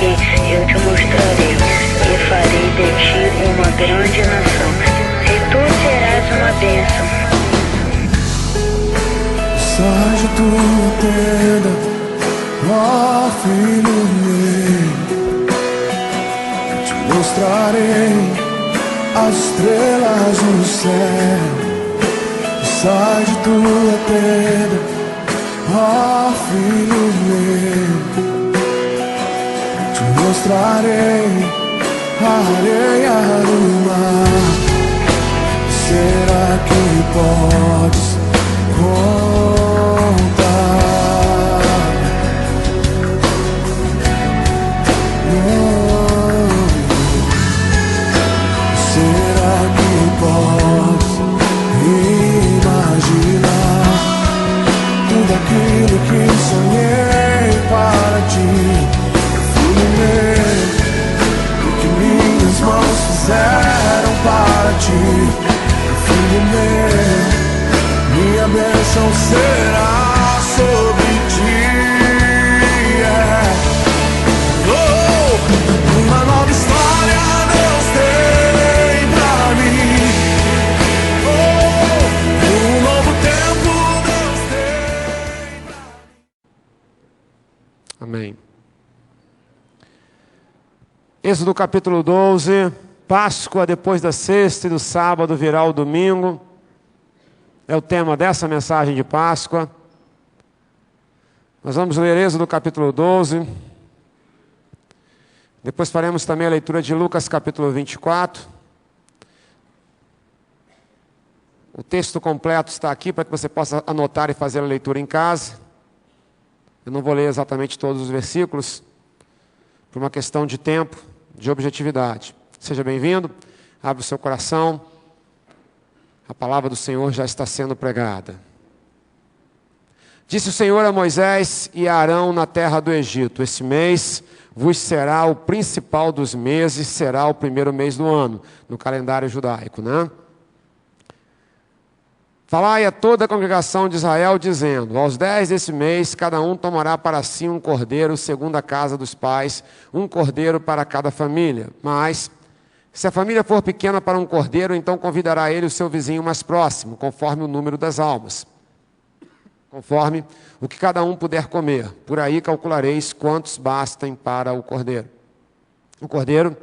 porque eu te mostrarei e farei de ti uma grande nação, e tu serás uma bênção. Sai de tua tenda, ó filho meu, te mostrarei as estrelas no céu. Sai de tua tenda, ó filho meu, te mostrarei a areia do mar. Será que podes contar? Será que podes imaginar tudo aquilo que sonhei para ti, filho meu? O que minhas mãos fizeram para ti, filho meu? Minha bênção será sobre ti. Oh, uma nova história Deus tem pra mim. Oh, um novo tempo Deus tem pra mim. Amém. Êxodo capítulo 12, Páscoa depois da sexta e do sábado virá o domingo. É o tema dessa mensagem de Páscoa. Nós vamos ler Êxodo capítulo 12. Depois faremos também a leitura de Lucas capítulo 24. O texto completo está aqui para que você possa anotar e fazer a leitura em casa. Eu não vou ler exatamente todos os versículos, por uma questão de tempo, de objetividade. Seja bem-vindo, abre o seu coração. A palavra do Senhor já está sendo pregada. Disse o Senhor a Moisés e a Arão na terra do Egito: esse mês vos será o principal dos meses, será o primeiro mês do ano, no calendário judaico, né? Falai a toda a congregação de Israel, dizendo: aos 10 desse mês, cada um tomará para si um cordeiro, segundo a casa dos pais, um cordeiro para cada família. Mas, se a família for pequena para um cordeiro, então convidará ele o seu vizinho mais próximo, conforme o número das almas, conforme o que cada um puder comer. Por aí calculareis quantos bastem para o cordeiro. O cordeiro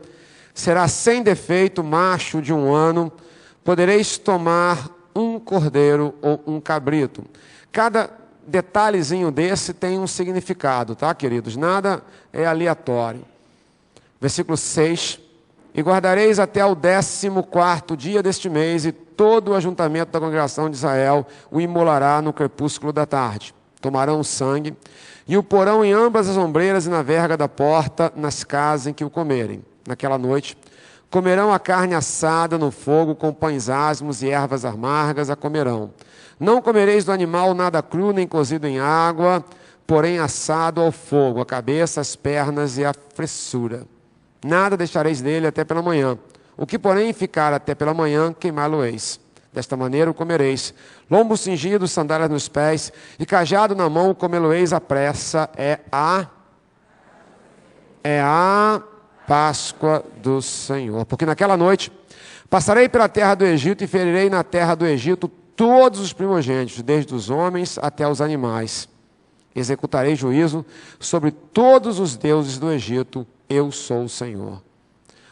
será sem defeito, macho de 1 ano. Podereis tomar um cordeiro ou um cabrito. Cada detalhezinho desse tem um significado, tá, queridos? Nada é aleatório. Versículo 6. E guardareis até o 14º dia deste mês, e todo o ajuntamento da congregação de Israel o imolará no crepúsculo da tarde. Tomarão o sangue e o porão em ambas as ombreiras e na verga da porta, nas casas em que o comerem. Naquela noite comerão a carne assada no fogo, com pães asmos e ervas amargas a comerão. Não comereis do animal nada cru, nem cozido em água, porém assado ao fogo, a cabeça, as pernas e a fressura. Nada deixareis dele até pela manhã. O que, porém, ficar até pela manhã, queimá-lo-eis. Desta maneira o comereis. Lombo cingido, sandálias nos pés, e cajado na mão, comê-lo-eis à pressa. É a Páscoa do Senhor. Porque naquela noite passarei pela terra do Egito e ferirei na terra do Egito todos os primogênitos, desde os homens até os animais. Executarei juízo sobre todos os deuses do Egito. Eu sou o Senhor.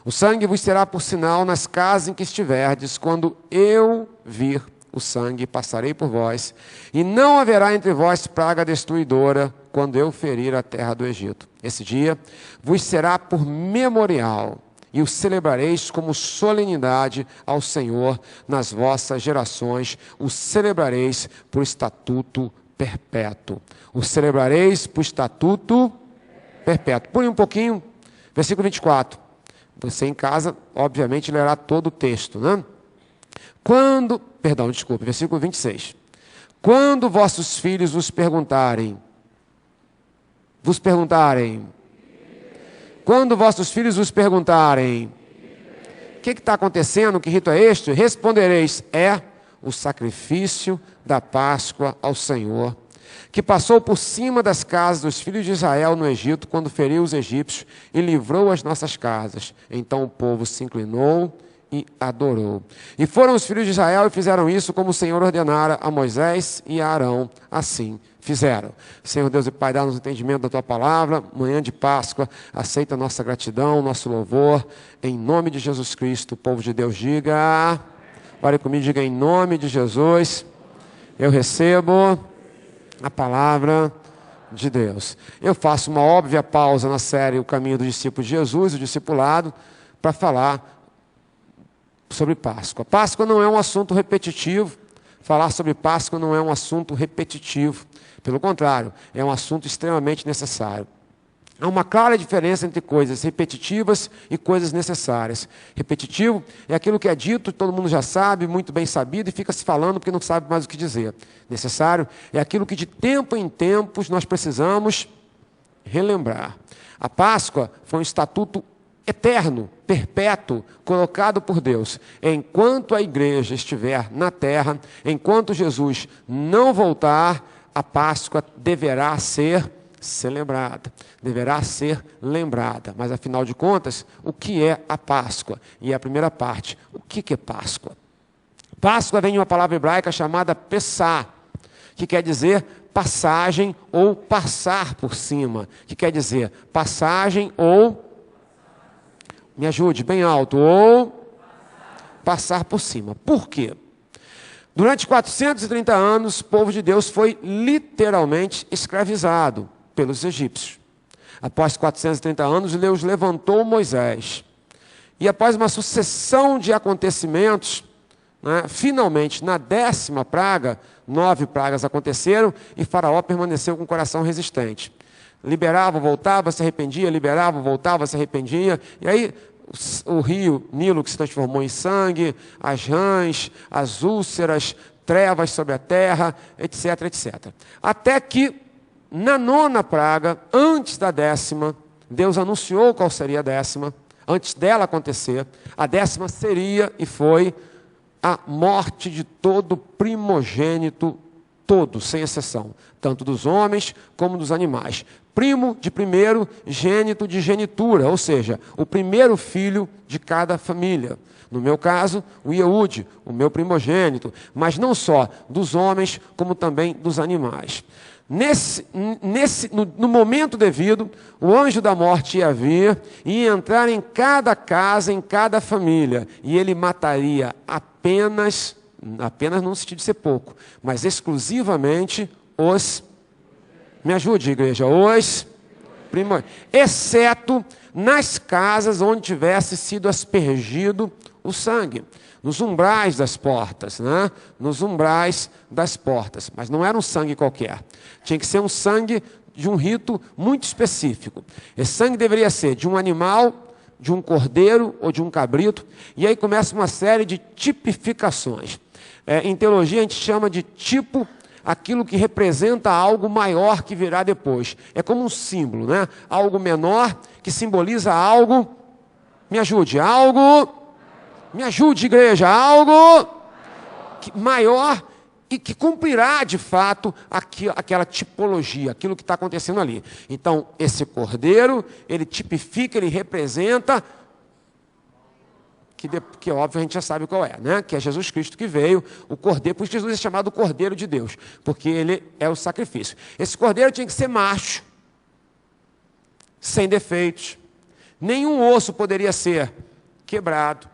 O sangue vos será por sinal nas casas em que estiverdes. Quando eu vir o sangue, passarei por vós, e não haverá entre vós praga destruidora, quando eu ferir a terra do Egito. Esse dia vos será por memorial, e o celebrareis como solenidade ao Senhor nas vossas gerações. O celebrareis por estatuto perpétuo. O celebrareis por estatuto perpétuo. Põe um pouquinho. Versículo 24. Você em casa, obviamente, lerá todo o texto, né? Versículo 26. Quando vossos filhos vos perguntarem, quando vossos filhos vos perguntarem, o que está acontecendo, que rito é este? Respondereis: é o sacrifício da Páscoa ao Senhor. que passou por cima das casas dos filhos de Israel no Egito, quando feriu os egípcios e livrou as nossas casas. Então o povo se inclinou e adorou. E foram os filhos de Israel e fizeram isso como o Senhor ordenara a Moisés e a Arão. Assim fizeram. Senhor Deus e Pai, dá-nos entendimento da Tua palavra. Manhã de Páscoa, aceita a nossa gratidão, nosso louvor. Em nome de Jesus Cristo, o povo de Deus diga... Ore comigo, diga em nome de Jesus, eu recebo a palavra de Deus. Eu faço uma óbvia pausa na série O Caminho do Discípulo de Jesus, o discipulado, para falar sobre Páscoa. Páscoa não é um assunto repetitivo. Falar sobre Páscoa não é um assunto repetitivo. Pelo contrário, é um assunto extremamente necessário. Há uma clara diferença entre coisas repetitivas e coisas necessárias. Repetitivo é aquilo que é dito, todo mundo já sabe, muito bem sabido, e fica se falando porque não sabe mais o que dizer. Necessário é aquilo que de tempo em tempos nós precisamos relembrar. A Páscoa foi um estatuto eterno, perpétuo, colocado por Deus. Enquanto a igreja estiver na terra, enquanto Jesus não voltar, a Páscoa deverá ser celebrada, deverá ser lembrada. Mas, afinal de contas, o que é a Páscoa? E a primeira parte, o que é Páscoa? Páscoa vem de uma palavra hebraica chamada Pessá, que quer dizer passagem ou passar por cima, que quer dizer passagem ou, me ajude, bem alto, ou passar por cima. Por quê? Durante 430 anos, o povo de Deus foi literalmente escravizado pelos egípcios. Após 430 anos, Deus levantou Moisés. E após uma sucessão de acontecimentos, finalmente, na 10ª praga, 9 pragas aconteceram e Faraó permaneceu com o coração resistente. Liberava, voltava, se arrependia, liberava, voltava, se arrependia. E aí o rio Nilo, que se transformou em sangue, as rãs, as úlceras, trevas sobre a terra, etc, etc. Até que, na 9ª praga, antes da 10ª, Deus anunciou qual seria a 10ª, antes dela acontecer. A 10ª seria e foi a morte de todo primogênito, todo, sem exceção, tanto dos homens como dos animais. Primo de primeiro, gênito de genitura, ou seja, o primeiro filho de cada família. No meu caso, o Ieude, o meu primogênito, mas não só dos homens, como também dos animais. No momento devido, o anjo da morte ia vir e ia entrar em cada casa, em cada família, e ele mataria apenas não sentido de ser pouco, mas exclusivamente os, me ajude, igreja, os primogênitos, exceto nas casas onde tivesse sido aspergido o sangue, nos umbrais das portas, nos umbrais das portas, mas não era um sangue qualquer, tinha que ser um sangue de um rito muito específico. Esse sangue deveria ser de um animal, de um cordeiro ou de um cabrito, e aí começa uma série de tipificações. Em teologia a gente chama de tipo aquilo que representa algo maior que virá depois. É como um símbolo, algo menor que simboliza algo, me ajude, me ajude, igreja, algo maior e que cumprirá de fato aquela tipologia, aquilo que está acontecendo ali. Então, esse cordeiro, ele tipifica, ele representa, que óbvio a gente já sabe qual é, que é Jesus Cristo que veio, o cordeiro, por isso Jesus é chamado Cordeiro de Deus, porque ele é o sacrifício. Esse cordeiro tinha que ser macho, sem defeitos, nenhum osso poderia ser quebrado,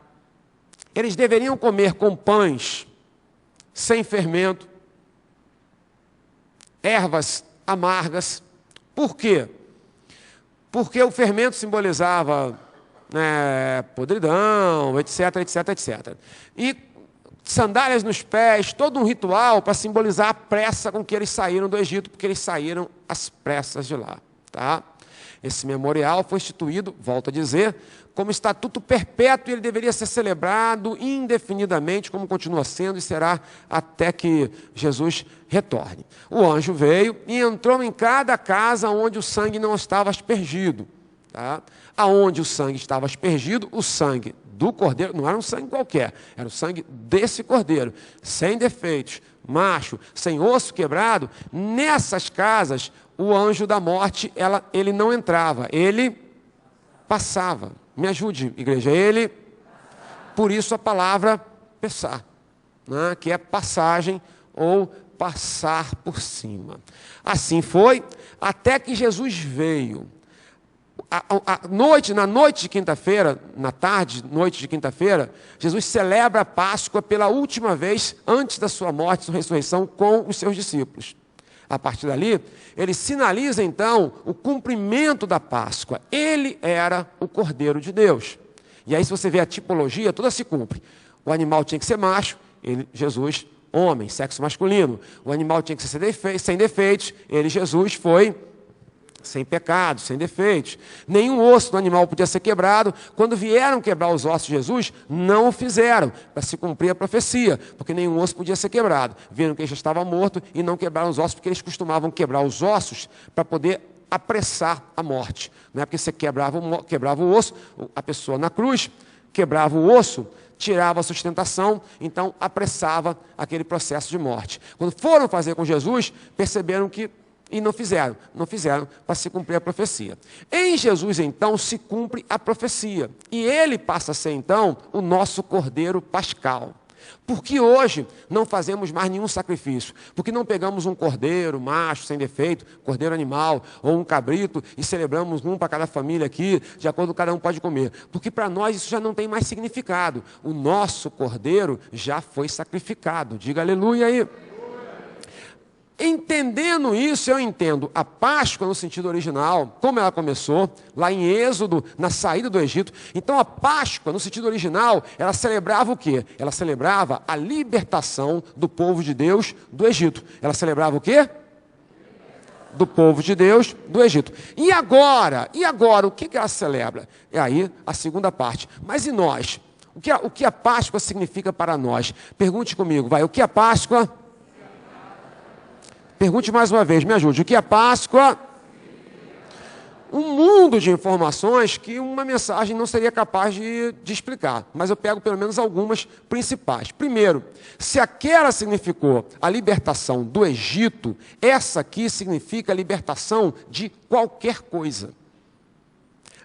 eles deveriam comer com pães sem fermento, ervas amargas. Por quê? Porque o fermento simbolizava podridão, etc, etc, etc. E sandálias nos pés, todo um ritual para simbolizar a pressa com que eles saíram do Egito, porque eles saíram às pressas de lá. Esse memorial foi instituído, volto a dizer, como estatuto perpétuo, e ele deveria ser celebrado indefinidamente, como continua sendo e será até que Jesus retorne. O anjo veio e entrou em cada casa onde o sangue não estava aspergido. Aonde o sangue estava aspergido, o sangue do cordeiro, não era um sangue qualquer, era o sangue desse cordeiro, sem defeitos, macho, sem osso quebrado. Nessas casas, o anjo da morte, ele não entrava, ele passava. Me ajude, igreja, ele, por isso a palavra passar, né, que é passagem ou passar por cima. Assim foi, até que Jesus veio. Na noite de quinta-feira, na tarde, noite de quinta-feira, Jesus celebra a Páscoa pela última vez antes da sua morte e ressurreição com os seus discípulos. A partir dali, ele sinaliza então o cumprimento da Páscoa. Ele era o Cordeiro de Deus. E aí, se você vê a tipologia, toda se cumpre. O animal tinha que ser macho, Jesus, homem, sexo masculino. O animal tinha que ser sem defeitos, Jesus foi sem pecado, sem defeitos. Nenhum osso do animal podia ser quebrado. Quando vieram quebrar os ossos de Jesus, não o fizeram, para se cumprir a profecia, porque nenhum osso podia ser quebrado. Viram que ele já estava morto e não quebraram os ossos, porque eles costumavam quebrar os ossos para poder apressar a morte. Não é porque você quebrava o osso, a pessoa na cruz quebrava o osso, tirava a sustentação, então apressava aquele processo de morte. Quando foram fazer com Jesus, perceberam que e não fizeram para se cumprir a profecia. Em Jesus, então, se cumpre a profecia. E ele passa a ser, então, o nosso Cordeiro Pascal. Porque hoje não fazemos mais nenhum sacrifício. Porque não pegamos um cordeiro macho, sem defeito, cordeiro animal, ou um cabrito, e celebramos um para cada família aqui, de acordo com cada um pode comer. Porque para nós isso já não tem mais significado. O nosso cordeiro já foi sacrificado. Diga aleluia aí. Entendendo isso, eu entendo a Páscoa no sentido original, como ela começou, lá em Êxodo, na saída do Egito. Então a Páscoa, no sentido original, ela celebrava o quê? Ela celebrava a libertação do povo de Deus do Egito. Ela celebrava o quê? Do povo de Deus do Egito. E agora, o que ela celebra? É aí a segunda parte. Mas e nós? O que a Páscoa significa para nós? Pergunte comigo, vai, o que a Páscoa... Pergunte mais uma vez, me ajude. O que é Páscoa? Um mundo de informações que uma mensagem não seria capaz de explicar. Mas eu pego pelo menos algumas principais. Primeiro, se aquela significou a libertação do Egito, essa aqui significa a libertação de qualquer coisa.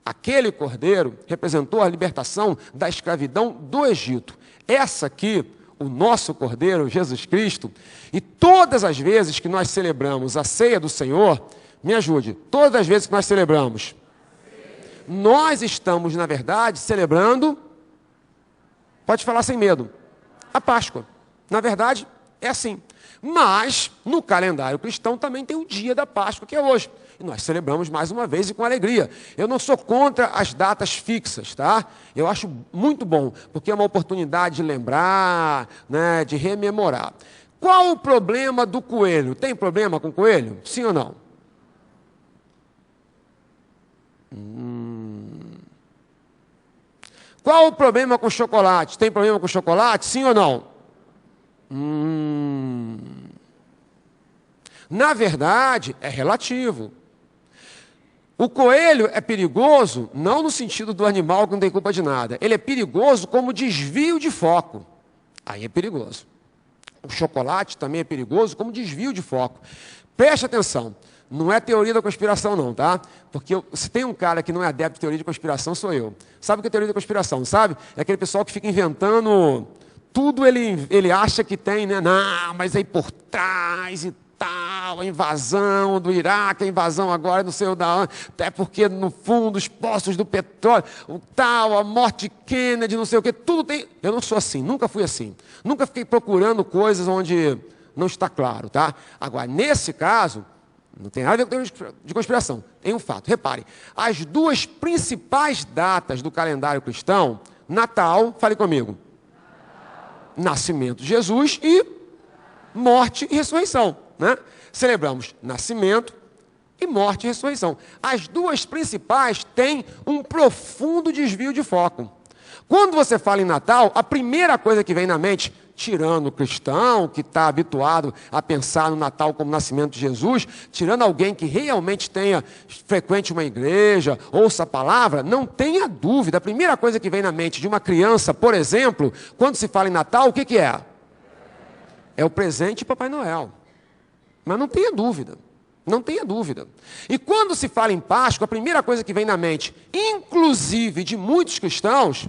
Aquele cordeiro representou a libertação da escravidão do Egito. Essa aqui, o nosso Cordeiro, Jesus Cristo, e todas as vezes que nós celebramos a ceia do Senhor, me ajude, todas as vezes que nós celebramos, nós estamos, na verdade, celebrando, pode falar sem medo, a Páscoa. Na verdade, é assim. Mas, no calendário cristão, também tem o dia da Páscoa, que é hoje. E nós celebramos mais uma vez e com alegria. Eu não sou contra as datas fixas, tá? Eu acho muito bom, porque é uma oportunidade de lembrar, né, de rememorar. Qual o problema do coelho? Tem problema com coelho? Sim ou não? Qual o problema com chocolate? Tem problema com chocolate? Sim ou não? Na verdade, é relativo. O coelho é perigoso, não no sentido do animal que não tem culpa de nada. Ele é perigoso como desvio de foco. Aí é perigoso. O chocolate também é perigoso como desvio de foco. Preste atenção. Não é teoria da conspiração não, tá? Porque se tem um cara que não é adepto de teoria de conspiração, sou eu. Sabe o que é teoria da conspiração, sabe? É aquele pessoal que fica inventando... Tudo ele acha que tem, né? Não, mas aí por trás e tal, a invasão do Iraque, a invasão agora não sei o da onde, até porque no fundo os poços do petróleo, o tal, a morte de Kennedy, não sei o que, tudo tem. Eu não sou assim, nunca fui assim. Nunca fiquei procurando coisas onde não está claro, tá? Agora, nesse caso, não tem nada a ver com teoria de conspiração. Tem um fato, repare, as duas principais datas do calendário cristão, Natal, fale comigo, nascimento de Jesus e morte e ressurreição, né? Celebramos nascimento e morte e ressurreição. As duas principais têm um profundo desvio de foco. Quando você fala em Natal, a primeira coisa que vem na mente, tirando o cristão que está habituado a pensar no Natal como nascimento de Jesus, tirando alguém que realmente frequente uma igreja, ouça a palavra, não tenha dúvida, a primeira coisa que vem na mente de uma criança, por exemplo, quando se fala em Natal, o que é? É o presente de Papai Noel. Mas não tenha dúvida. Não tenha dúvida. E quando se fala em Páscoa, a primeira coisa que vem na mente, inclusive de muitos cristãos,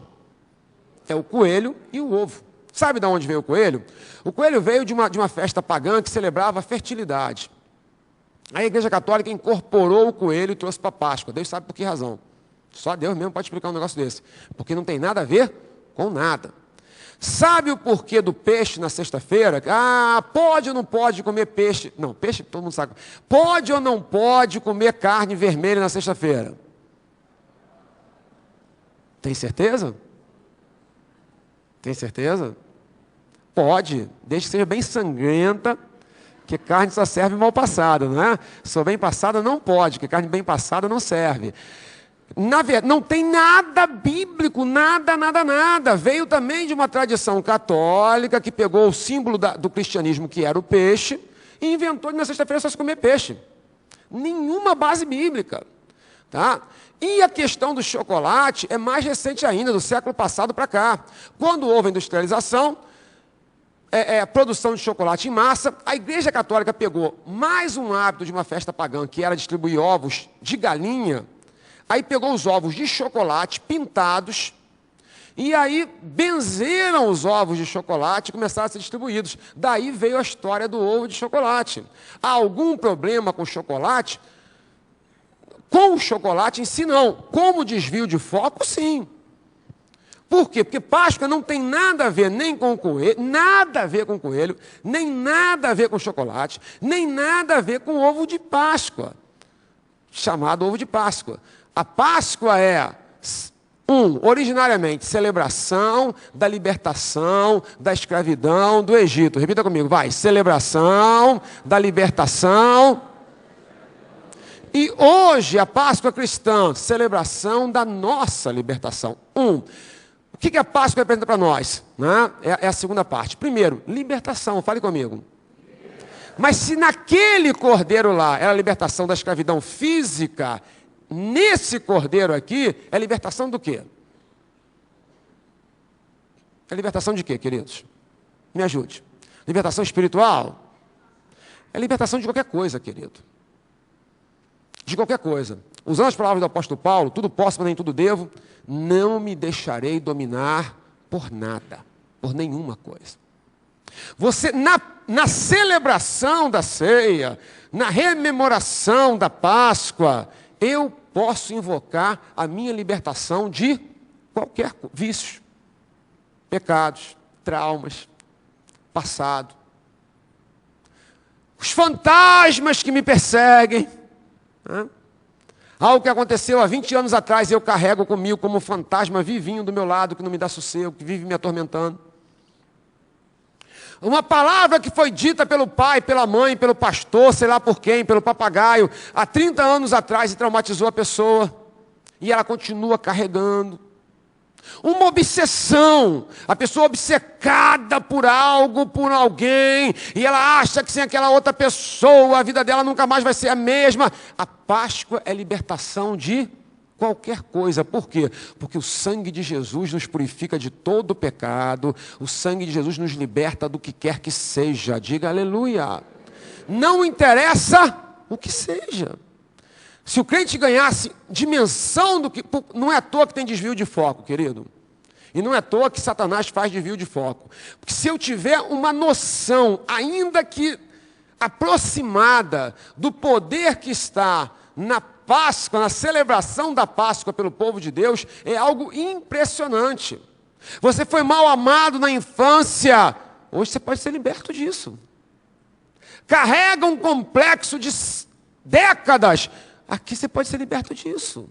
é o coelho e o ovo. Sabe de onde veio o coelho? O coelho veio de uma festa pagã que celebrava a fertilidade. A Igreja Católica incorporou o coelho e trouxe para a Páscoa. Deus sabe por que razão. Só Deus mesmo pode explicar um negócio desse. Porque não tem nada a ver com nada. Sabe o porquê do peixe na sexta-feira? Ah, pode ou não pode comer peixe? Não, peixe todo mundo sabe. Pode ou não pode comer carne vermelha na sexta-feira? Tem certeza? Tem certeza? Pode, desde que seja bem sangrenta, que carne só serve mal passada, não é? Se for bem passada, não pode, porque carne bem passada não serve. Não tem nada bíblico, nada. Veio também de uma tradição católica que pegou o símbolo do cristianismo, que era o peixe, e inventou de na sexta-feira só se comer peixe. Nenhuma base bíblica. Tá? E a questão do chocolate é mais recente ainda, do século passado para cá. Quando houve a industrialização, a produção de chocolate em massa, a Igreja Católica pegou mais um hábito de uma festa pagã, que era distribuir ovos de galinha. Aí pegou os ovos de chocolate pintados, e aí benzeram os ovos de chocolate e começaram a ser distribuídos. Daí veio a história do ovo de chocolate. Há algum problema com o chocolate? Com o chocolate em si, não. Como desvio de foco, sim. Por quê? Porque Páscoa não tem nada a ver nem com o coelho, nada a ver com o coelho, nem nada a ver com chocolate, nem nada a ver com o ovo de Páscoa, chamado ovo de Páscoa. A Páscoa é, originariamente, celebração da libertação da escravidão do Egito. Repita comigo, vai. Celebração da libertação. E hoje, a Páscoa cristã, celebração da nossa libertação. O que a Páscoa representa para nós? Né? É a segunda parte. Primeiro, libertação. Fale comigo. Mas se naquele cordeiro lá era a libertação da escravidão física, nesse cordeiro aqui, é libertação do quê? É libertação de quê, queridos? Me ajude. Libertação espiritual? É libertação de qualquer coisa, querido. De qualquer coisa. Usando as palavras do apóstolo Paulo, tudo posso, mas nem tudo devo, não me deixarei dominar por nada, por nenhuma coisa. Você, na celebração da ceia, na rememoração da Páscoa, eu posso invocar a minha libertação de qualquer vício, pecados, traumas, passado. Os fantasmas que me perseguem. Algo que aconteceu há 20 anos atrás, eu carrego comigo como um fantasma vivinho do meu lado, que não me dá sossego, que vive me atormentando. Uma palavra que foi dita pelo pai, pela mãe, pelo pastor, sei lá por quem, pelo papagaio, há 30 anos atrás e traumatizou a pessoa. E ela continua carregando. Uma obsessão, a pessoa obcecada por algo, por alguém, e ela acha que sem aquela outra pessoa, a vida dela nunca mais vai ser a mesma. A Páscoa é libertação de qualquer coisa. Por quê? Porque o sangue de Jesus nos purifica de todo pecado, o sangue de Jesus nos liberta do que quer que seja. Diga aleluia. Não interessa o que seja. Se o crente ganhasse dimensão do que... Não é à toa que tem desvio de foco, querido. E não é à toa que Satanás faz desvio de foco. Porque se eu tiver uma noção, ainda que aproximada, do poder que está na Páscoa, na celebração da Páscoa pelo povo de Deus, é algo impressionante. Você foi mal amado na infância, hoje você pode ser liberto disso. Carrega um complexo de décadas, aqui você pode ser liberto disso.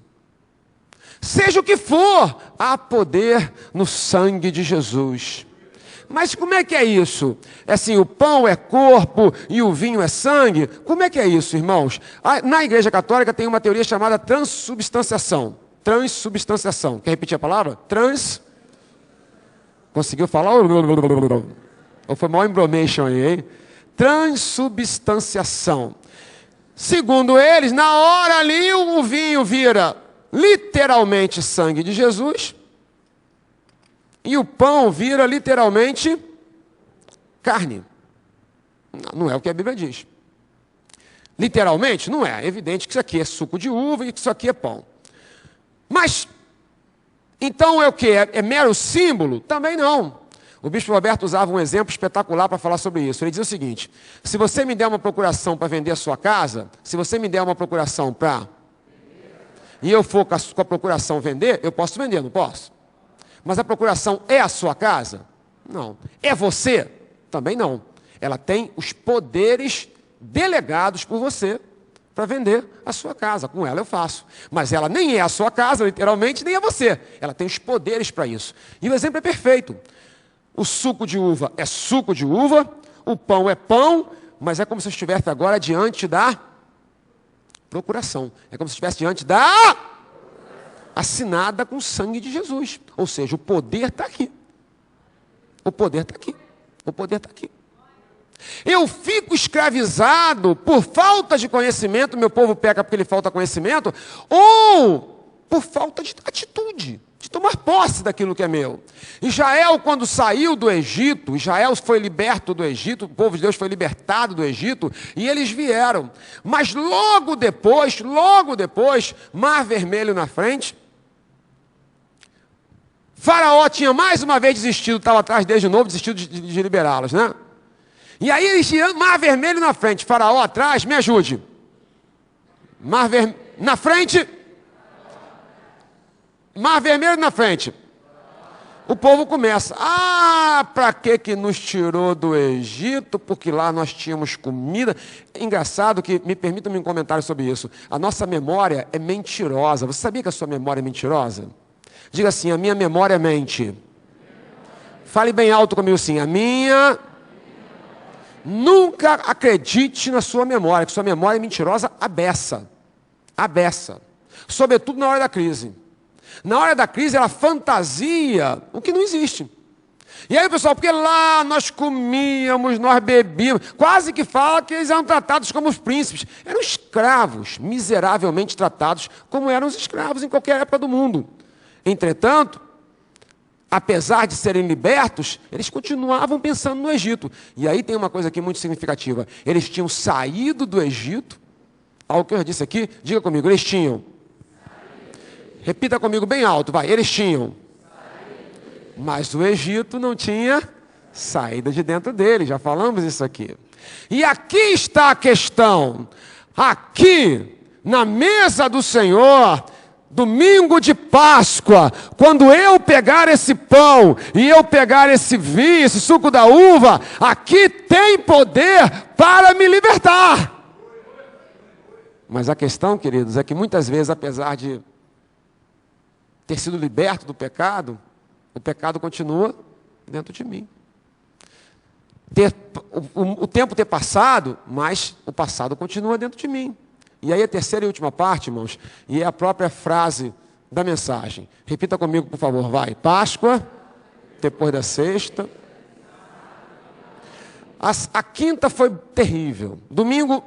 Seja o que for, há poder no sangue de Jesus. Mas como é que é isso? É assim, o pão é corpo e o vinho é sangue? Como é que é isso, irmãos? Na Igreja Católica tem uma teoria chamada transubstanciação. Transubstanciação. Quer repetir a palavra? Conseguiu falar? Ou foi mal embromation aí, hein? Transubstanciação. Segundo eles, na hora ali o vinho vira literalmente sangue de Jesus e o pão vira literalmente carne. Não é o que a Bíblia diz. Literalmente, não é. É evidente que isso aqui é suco de uva e que isso aqui é pão. Mas, então é o quê? É mero símbolo? Também não. O bispo Roberto usava um exemplo espetacular para falar sobre isso. Ele dizia o seguinte: se você me der uma procuração para vender a sua casa, se você me der uma procuração para... e eu for com a procuração vender, eu posso vender, não posso? Mas a procuração é a sua casa? Não. É você? Também não. Ela tem os poderes delegados por você para vender a sua casa. Com ela eu faço. Mas ela nem é a sua casa, literalmente, nem é você. Ela tem os poderes para isso. E o exemplo é perfeito. O suco de uva é suco de uva, o pão é pão, mas é como se eu estivesse agora diante da procuração. É como se estivesse diante da assinada com o sangue de Jesus. Ou seja, o poder está aqui. O poder está aqui. O poder está aqui. Eu fico escravizado por falta de conhecimento, meu povo peca porque ele falta conhecimento, ou por falta de atitude, de tomar posse daquilo que é meu. Israel, quando saiu do Egito, Israel foi liberto do Egito, o povo de Deus foi libertado do Egito, e eles vieram. Mas logo depois, Mar Vermelho na frente, Faraó tinha mais uma vez desistido, estava atrás deles de novo, desistiu de liberá-los, né? E aí eles tinham Mar Vermelho na frente, Faraó atrás, me ajude. Mar Vermelho na frente. Mar Vermelho na frente. O povo começa, para que nos tirou do Egito? Porque lá nós tínhamos comida. Engraçado que, me permitam um comentário sobre isso. A nossa memória é mentirosa. Você sabia que a sua memória é mentirosa? Diga assim, a minha memória mente. Fale bem alto comigo assim, a minha... Nunca acredite na sua memória, que sua memória é mentirosa à beça. À beça. Sobretudo na hora da crise. Na hora da crise, ela fantasia o que não existe. E aí, pessoal, porque lá nós comíamos, nós bebíamos, quase que fala que eles eram tratados como os príncipes. Eram escravos, miseravelmente tratados, como eram os escravos em qualquer época do mundo. Entretanto, apesar de serem libertos, eles continuavam pensando no Egito. E aí tem uma coisa aqui muito significativa. Eles tinham saído do Egito, ao que eu disse aqui, diga comigo, eles tinham. Repita comigo bem alto, vai. Eles tinham. Mas o Egito não tinha saída de dentro dele. Já falamos isso aqui. E aqui está a questão. Aqui, na mesa do Senhor, domingo de Páscoa, quando eu pegar esse pão e eu pegar esse vinho, esse suco da uva, aqui tem poder para me libertar. Mas a questão, queridos, é que muitas vezes, apesar de ter sido liberto do pecado, o pecado continua dentro de mim. O tempo ter passado, mas o passado continua dentro de mim. E aí a terceira e última parte, irmãos, e é a própria frase da mensagem. Repita comigo, por favor, vai. Páscoa, depois da sexta. A quinta foi terrível. Domingo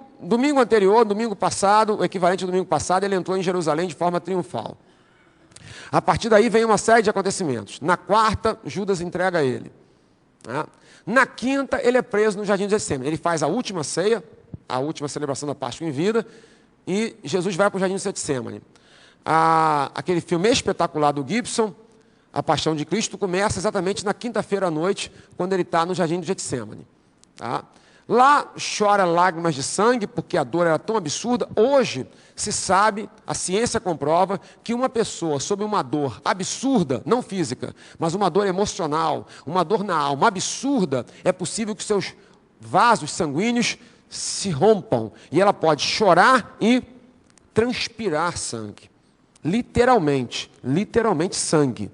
anterior, domingo passado, o equivalente ao domingo passado, ele entrou em Jerusalém de forma triunfal. A partir daí vem uma série de acontecimentos. Na quarta, Judas entrega ele. Na quinta, ele é preso no Jardim de Getsêmani. Ele faz a última ceia, a última celebração da Páscoa em vida, e Jesus vai para o Jardim de Getsêmani. Aquele filme espetacular do Gibson, A Paixão de Cristo, começa exatamente na quinta-feira à noite, quando ele está no Jardim de Getsêmani. Lá chora lágrimas de sangue, porque a dor era tão absurda. Hoje se sabe, a ciência comprova, que uma pessoa sob uma dor absurda, não física, mas uma dor emocional, uma dor na alma absurda, é possível que seus vasos sanguíneos se rompam. E ela pode chorar e transpirar sangue. Literalmente sangue.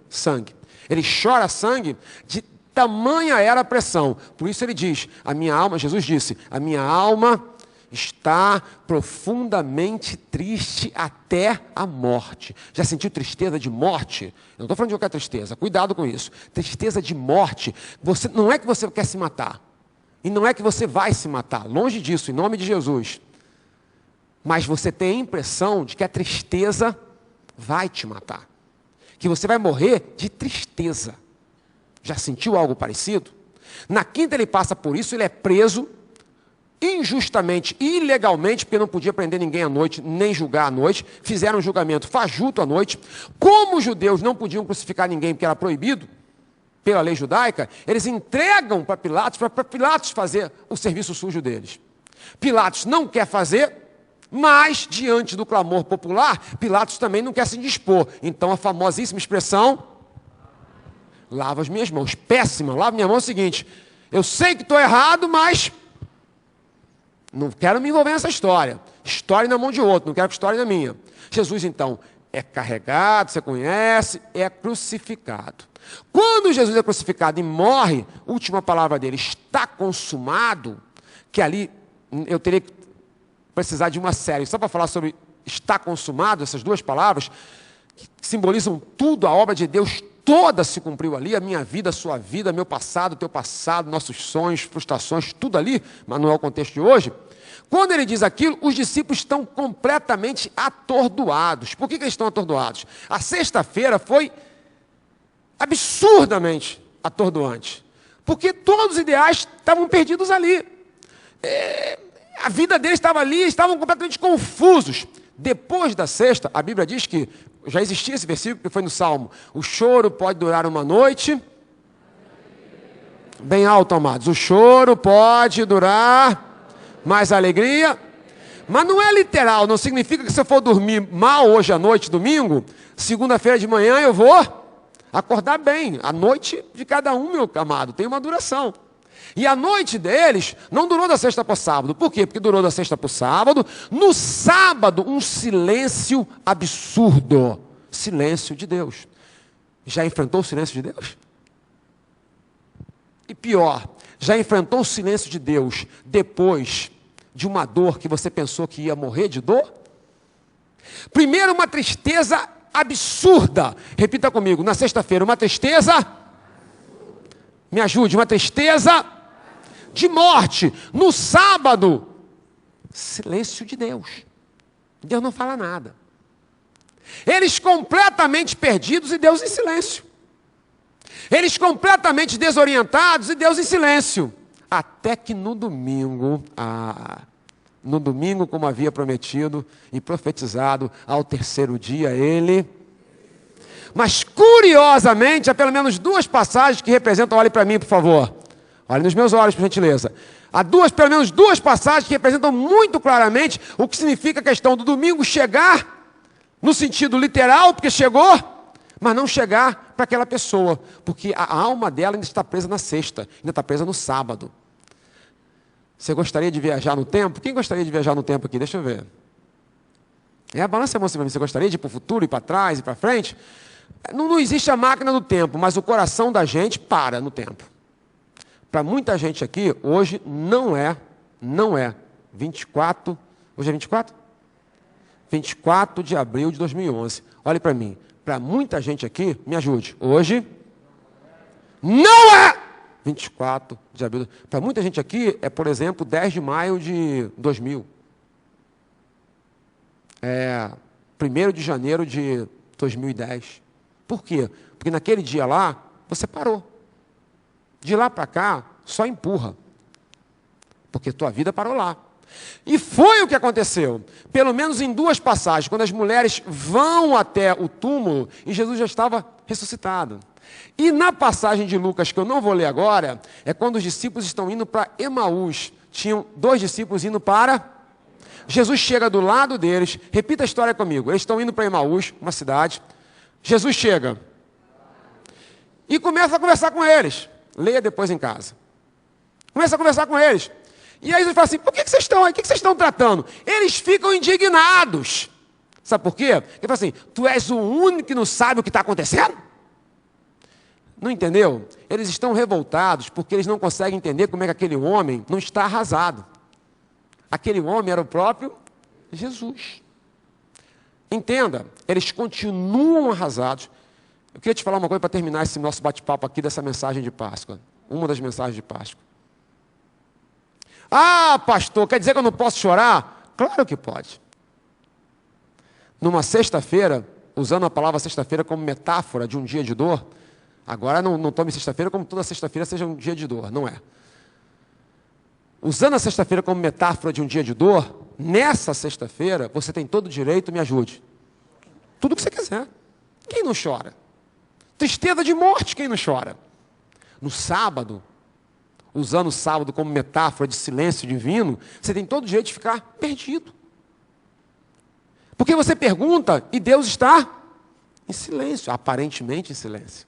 Ele chora sangue de tamanha era a pressão. Por isso ele diz, a minha alma, Jesus disse, a minha alma está profundamente triste até a morte. Já sentiu tristeza de morte? Eu não estou falando de qualquer tristeza, cuidado com isso. Tristeza de morte, não é que você quer se matar. E não é que você vai se matar, longe disso, em nome de Jesus. Mas você tem a impressão de que a tristeza vai te matar. Que você vai morrer de tristeza. Já sentiu algo parecido? Na quinta ele passa por isso, ele é preso injustamente, ilegalmente, porque não podia prender ninguém à noite, nem julgar à noite. Fizeram um julgamento fajuto à noite. Como os judeus não podiam crucificar ninguém, porque era proibido pela lei judaica, eles entregam para Pilatos fazer o serviço sujo deles. Pilatos não quer fazer, mas, diante do clamor popular, Pilatos também não quer se indispor. Então, a famosíssima expressão, lava as minhas mãos. Péssima, lava minha mão é o seguinte, eu sei que estou errado, mas não quero me envolver nessa história. História na mão de outro, não quero que história na minha. Jesus, então, é carregado, você conhece, é crucificado. Quando Jesus é crucificado e morre, última palavra dele, está consumado, que ali eu teria que precisar de uma série, só para falar sobre está consumado, essas duas palavras, que simbolizam tudo, a obra de Deus toda se cumpriu ali, a minha vida, a sua vida, meu passado, teu passado, nossos sonhos, frustrações, tudo ali, mas não é o contexto de hoje. Quando ele diz aquilo, os discípulos estão completamente atordoados. Por que eles estão atordoados? A sexta-feira foi absurdamente atordoante, porque todos os ideais estavam perdidos ali. A vida deles estava ali, estavam completamente confusos. Depois da sexta, a Bíblia diz que, já existia esse versículo que foi no Salmo, o choro pode durar uma noite, bem alto, amados, o choro pode durar, mais alegria, mas não é literal, não significa que se eu for dormir mal hoje à noite, domingo, segunda-feira de manhã eu vou acordar bem. A noite de cada um, meu amado, tem uma duração. E a noite deles não durou da sexta para o sábado. Por quê? Porque durou da sexta para o sábado. No sábado, um silêncio absurdo. Silêncio de Deus. Já enfrentou o silêncio de Deus? E pior, já enfrentou o silêncio de Deus depois de uma dor que você pensou que ia morrer de dor? Primeiro, uma tristeza absurda. Repita comigo, na sexta-feira, uma tristeza... Me ajude, uma tristeza de morte. No sábado, silêncio de Deus. Deus não fala nada. Eles completamente perdidos e Deus em silêncio. Eles completamente desorientados e Deus em silêncio. Até que no domingo, como havia prometido e profetizado, ao terceiro dia, ele... Mas, curiosamente, há pelo menos duas passagens que representam, olhe para mim, por favor. Olhe nos meus olhos, por gentileza. Há pelo menos duas passagens que representam muito claramente o que significa a questão do domingo chegar, no sentido literal, porque chegou, mas não chegar para aquela pessoa, porque a alma dela ainda está presa na sexta, ainda está presa no sábado. Você gostaria de viajar no tempo? Quem gostaria de viajar no tempo aqui? Deixa eu ver. Balança a mão assim para mim. Você gostaria de ir para o futuro, ir para trás, ir para frente? Não existe a máquina do tempo, mas o coração da gente para no tempo. Para muita gente aqui, hoje não é 24, hoje é 24? 24 de abril de 2011. Olhe para mim, para muita gente aqui, me ajude, hoje não é 24 de abril. Para muita gente aqui é, por exemplo, 10 de maio de 2000. 1º de janeiro de 2010. Por quê? Porque naquele dia lá, você parou. De lá para cá, só empurra. Porque tua vida parou lá. E foi o que aconteceu. Pelo menos em duas passagens, quando as mulheres vão até o túmulo e Jesus já estava ressuscitado. E na passagem de Lucas, que eu não vou ler agora, é quando os discípulos estão indo para Emaús. Tinham 2 discípulos indo para... Jesus chega do lado deles. Repita a história comigo. Eles estão indo para Emaús, uma cidade... Jesus chega e começa a conversar com eles. Leia depois em casa. Começa a conversar com eles. E aí Jesus fala assim, por que vocês estão aí? O que vocês estão tratando? Eles ficam indignados. Sabe por quê? Ele fala assim, tu és o único que não sabe o que está acontecendo? Não entendeu? Eles estão revoltados porque eles não conseguem entender como é que aquele homem não está arrasado. Aquele homem era o próprio Jesus. Entenda, eles continuam arrasados. Eu queria te falar uma coisa para terminar esse nosso bate-papo aqui dessa mensagem de Páscoa. Uma das mensagens de Páscoa. Ah, pastor, quer dizer que eu não posso chorar? Claro que pode. Numa sexta-feira, usando a palavra sexta-feira como metáfora de um dia de dor, agora não tome sexta-feira como toda sexta-feira seja um dia de dor, não é. Usando a sexta-feira como metáfora de um dia de dor, nessa sexta-feira, você tem todo o direito, me ajude. Tudo o que você quiser. Quem não chora? Tristeza de morte, quem não chora? No sábado, usando o sábado como metáfora de silêncio divino, você tem todo o direito de ficar perdido. Porque você pergunta e Deus está em silêncio, aparentemente em silêncio.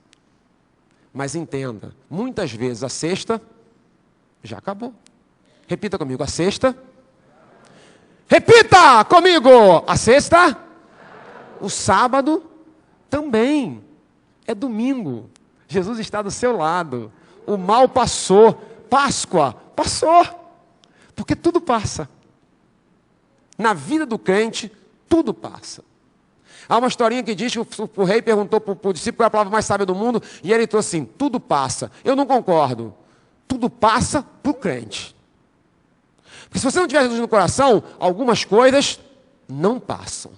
Mas entenda, muitas vezes a sexta já acabou. Repita comigo, a sexta. Repita comigo, a sexta. O sábado também. É domingo. Jesus está do seu lado. O mal passou. Páscoa passou. Porque tudo passa. Na vida do crente, tudo passa. Há uma historinha que diz que o rei perguntou para o discípulo qual é a palavra mais sábia do mundo, e ele trouxe assim, tudo passa. Eu não concordo. Tudo passa para o crente. Porque se você não tiver Jesus no coração, algumas coisas não passam.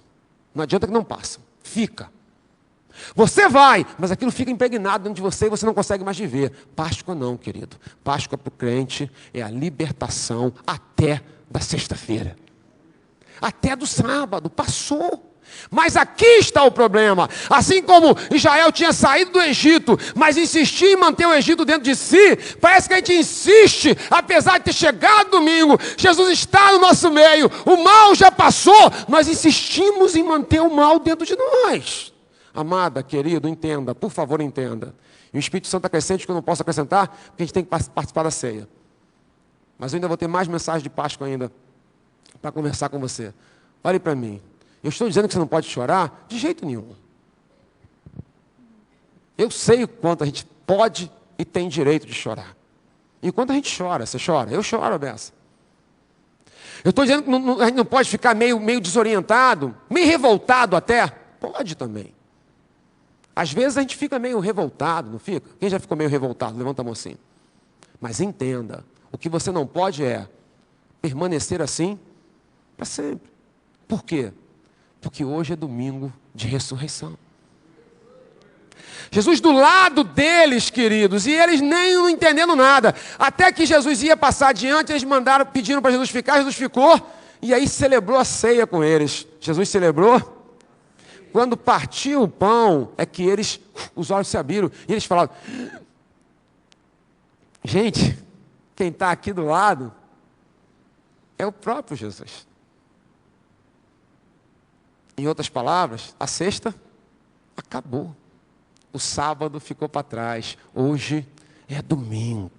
Não adianta que não passam. Fica. Você vai, mas aquilo fica impregnado dentro de você e você não consegue mais viver. Páscoa não, querido. Páscoa para o crente é a libertação até da sexta-feira. Até do sábado. Passou. Mas aqui está o problema. Assim como Israel tinha saído do Egito, mas insistia em manter o Egito dentro de si, parece que a gente insiste, apesar de ter chegado domingo, Jesus está no nosso meio, o mal já passou, nós insistimos em manter o mal dentro de nós. Amada, querido, entenda, por favor entenda. E o Espírito Santo acrescente que eu não posso acrescentar, porque a gente tem que participar da ceia. Mas eu ainda vou ter mais mensagem de Páscoa ainda, para conversar com você. Olhe para mim. Eu estou dizendo que você não pode chorar? De jeito nenhum. Eu sei o quanto a gente pode e tem direito de chorar. E quando a gente chora, você chora? Eu choro, Bessa. Eu estou dizendo que a gente não pode ficar meio desorientado, meio revoltado até? Pode também. Às vezes a gente fica meio revoltado, não fica? Quem já ficou meio revoltado? Levanta a mão assim. Mas entenda, o que você não pode é permanecer assim para sempre. Por quê? Porque hoje é domingo de ressurreição. Jesus do lado deles, queridos, e eles nem não entendendo nada. Até que Jesus ia passar adiante, eles pediram para Jesus ficar, Jesus ficou, e aí celebrou a ceia com eles. Jesus celebrou. Quando partiu o pão, é que os olhos se abriram, e eles falaram, gente, quem está aqui do lado é o próprio Jesus. Em outras palavras, a sexta acabou. O sábado ficou para trás. Hoje é domingo.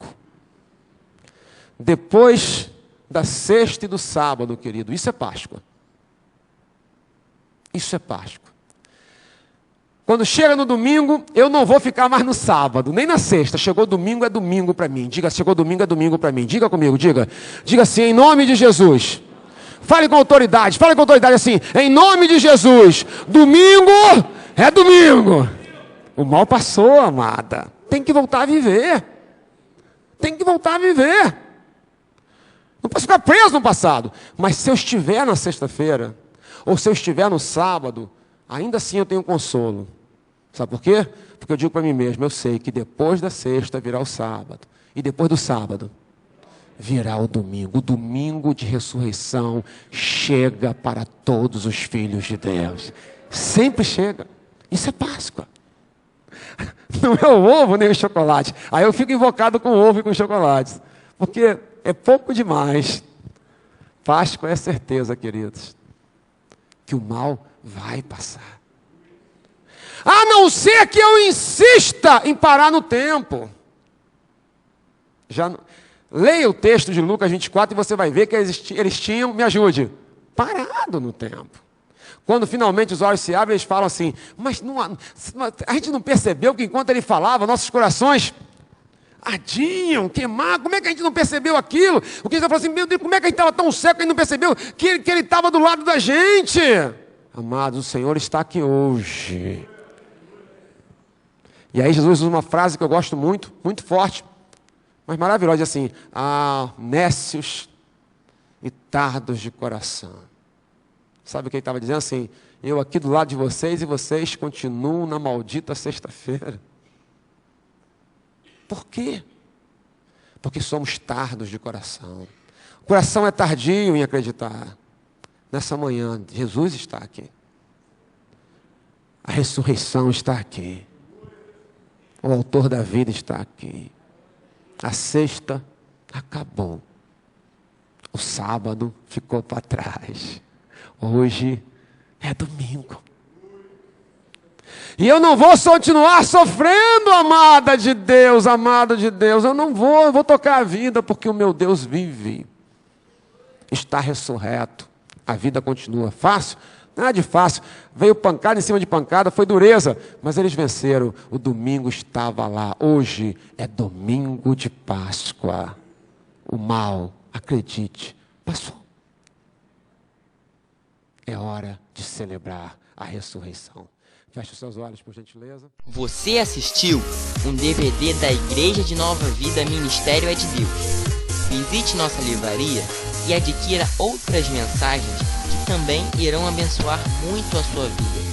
Depois da sexta e do sábado, querido, isso é Páscoa. Isso é Páscoa. Quando chega no domingo, eu não vou ficar mais no sábado, nem na sexta. Chegou domingo, é domingo para mim. Diga, chegou domingo, é domingo para mim. Diga comigo, diga. Diga assim, em nome de Jesus. Fale com autoridade assim, em nome de Jesus, domingo é domingo. O mal passou, amada. Tem que voltar a viver. Tem que voltar a viver. Não posso ficar preso no passado. Mas se eu estiver na sexta-feira, ou se eu estiver no sábado, ainda assim eu tenho consolo. Sabe por quê? Porque eu digo para mim mesmo, eu sei que depois da sexta virá o sábado. E depois do sábado virá o domingo de ressurreição chega para todos os filhos de Deus. Sempre chega. Isso é Páscoa. Não é o ovo nem o chocolate. Aí eu fico invocado com ovo e com chocolate. Porque é pouco demais. Páscoa é certeza, queridos, que o mal vai passar. A não ser que eu insista em parar no tempo. Leia o texto de Lucas 24 e você vai ver que eles tinham, me ajude, parado no tempo. Quando finalmente os olhos se abrem, eles falam assim, mas a gente não percebeu que enquanto ele falava, nossos corações ardiam, queimavam. Como é que a gente não percebeu aquilo? O que ele falou assim, meu Deus, como é que a gente estava tão seco que a gente não percebeu que ele estava do lado da gente? Amados, o Senhor está aqui hoje. E aí Jesus usa uma frase que eu gosto muito, muito forte, mas maravilhosa, assim, nécios e tardos de coração. Sabe o que ele estava dizendo? Assim, eu aqui do lado de vocês e vocês continuam na maldita sexta-feira. Por quê? Porque somos tardos de coração. O coração é tardio em acreditar. Nessa manhã, Jesus está aqui. A ressurreição está aqui. O autor da vida está aqui. A sexta acabou. O sábado ficou para trás. Hoje é domingo. E eu não vou continuar sofrendo, amada de Deus, amado de Deus. Eu não vou, eu vou tocar a vida, porque o meu Deus vive. Está ressurreto. A vida continua. Fácil? Nada de fácil. Veio pancada em cima de pancada, foi dureza. Mas eles venceram. O domingo estava lá. Hoje é domingo de Páscoa. O mal, acredite, passou. É hora de celebrar a ressurreição. Feche os seus olhos, por gentileza. Você assistiu um DVD da Igreja de Nova Vida Ministério é de Deus. Visite nossa livraria e adquira outras mensagens que também irão abençoar muito a sua vida.